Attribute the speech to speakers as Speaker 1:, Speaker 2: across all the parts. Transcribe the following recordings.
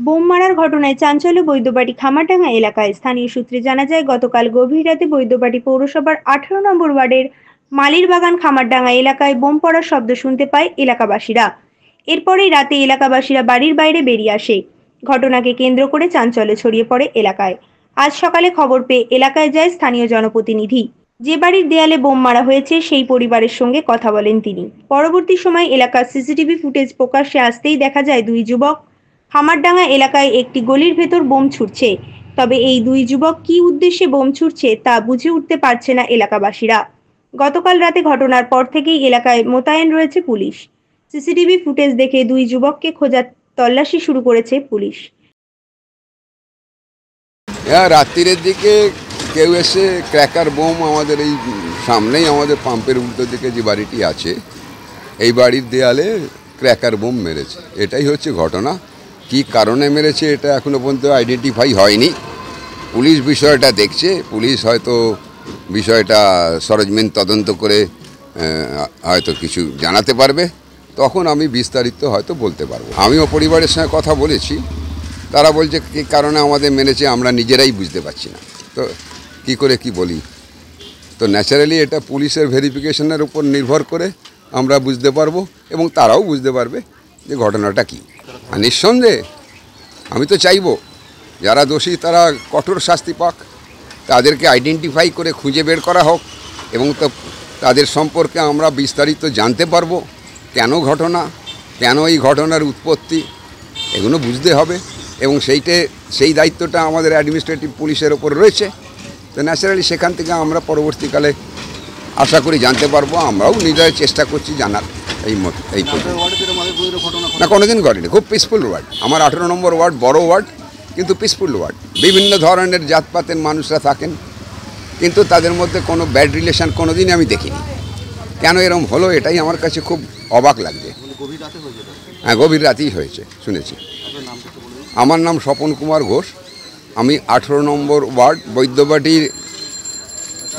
Speaker 1: Bomb মারার ঘটনায় চাঞ্চল্য বৈদ্যবাড়ি খামারডাঙ্গা এলাকায়। স্থানীয় সূত্রে জানা যায়, গতকাল গভীর রাতে বৈদ্যবাড়ি পৌরসভার 18 নম্বর ওয়ার্ডের মালিরবাগান খামারডাঙ্গা এলাকায় বোম পড়ার শব্দ শুনতে পায় এলাকাবাসীরা। এরপরেই রাতে এলাকাবাসীরা বাড়ির বাইরে বেরিয়ে আসে। ঘটনাকে কেন্দ্র করে চাঞ্চল্য ছড়িয়ে পড়ে এলাকায়। আজ সকালে খবর পেয়ে এলাকায় যায় স্থানীয় জনপ্রতিনিধি। যে বাড়ির দেয়ালে বোম মারা হয়েছে সেই পরিবারের সঙ্গে কথা বলেন তিনি। পরবর্তী সময় এলাকার সিসিটিভি ফুটেজ প্রকাশ্যে আসতেই দেখা যায় দুই যুবক খামারডাঙ্গা এলাকায় একটি গলির ভেতর বোম ছুড়ছে। তবে এই দুই যুবক কী উদ্দেশ্যে বোম ছুড়ছে তা বুঝে উঠতে পারছে না এলাকাবাসীরা। গতকাল রাতে ঘটনার পর থেকেই এলাকায় মোতায়েন রয়েছে পুলিশ। সিসিটিভি ফুটেজ দেখে দুই যুবককে খোঁজার তল্লাশি শুরু করেছে পুলিশ।
Speaker 2: রাত্রির দিকে কেউ এসে ক্র্যাকার বোম আমাদের এই সামনেই আমাদের পাম্পের উল্টো দিকে যে বাড়িটি আছে এই বাড়ির দেয়ালে ক্র্যাকার বোম মেরেছে। এটাই হচ্ছে ঘটনা। কি কারণে মেরেছে এটা এখনো পর্যন্ত আইডেন্টিফাই হয়নি। পুলিশ বিষয়টা দেখছে। পুলিশ হয়তো বিষয়টা সরেজমিন তদন্ত করে হয়তো কিছু জানাতে পারবে, তখন আমি বিস্তারিত হয়তো বলতে পারবো। আমিও পরিবারের সঙ্গে কথা বলেছি, তারা বলছে কী কারণে আমাদের মেরেছে আমরা নিজেরাই বুঝতে পারছি না। তো কি করে কি বলি, তো ন্যাচারালি এটা পুলিশের ভেরিফিকেশনের উপর নির্ভর করে আমরা বুঝতে পারবো এবং তারাও বুঝতে পারবে যে ঘটনাটা কী। আর নিঃসন্দেহে আমি তো চাইবো যারা দোষী তারা কঠোর শাস্তি পাক, তাদেরকে আইডেন্টিফাই করে খুঁজে বের করা হোক এবং তো তাদের সম্পর্কে আমরা বিস্তারিত জানতে পারবো। কেন ঘটনা, কেন এই ঘটনার উৎপত্তি, এগুলো বুঝতে হবে এবং সেই দায়িত্বটা আমাদের অ্যাডমিনিস্ট্রেটিভ পুলিশের ওপর রয়েছে। তো ন্যাচারালি সেখান থেকে আমরা পরবর্তীকালে আশা করি জানতে পারবো। আমরাও নিজেরাই চেষ্টা করছি জানার। এই না কোনোদিন ঘটেনি। খুব পিসফুল ওয়ার্ড আমার 18 নম্বর ওয়ার্ড, বড় ওয়ার্ড কিন্তু পিসফুল ওয়ার্ড। বিভিন্ন ধরনের জাতপাতের মানুষরা থাকেন কিন্তু তাদের মধ্যে কোনো ব্যাড রিলেশন কোনোদিনই আমি দেখিনি। কেন এরকম হলো এটাই আমার কাছে খুব অবাক লাগছে। হ্যাঁ, গভীর রাতেই হয়েছে শুনেছি। আমার নাম স্বপন কুমার ঘোষ। আমি 18 নম্বর ওয়ার্ড বৈদ্যবাটির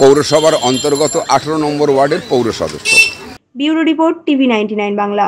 Speaker 2: পৌরসভার অন্তর্গত 18 নম্বর ওয়ার্ডের পৌর সদস্য।
Speaker 1: Bureau report, TV 99 Bangla.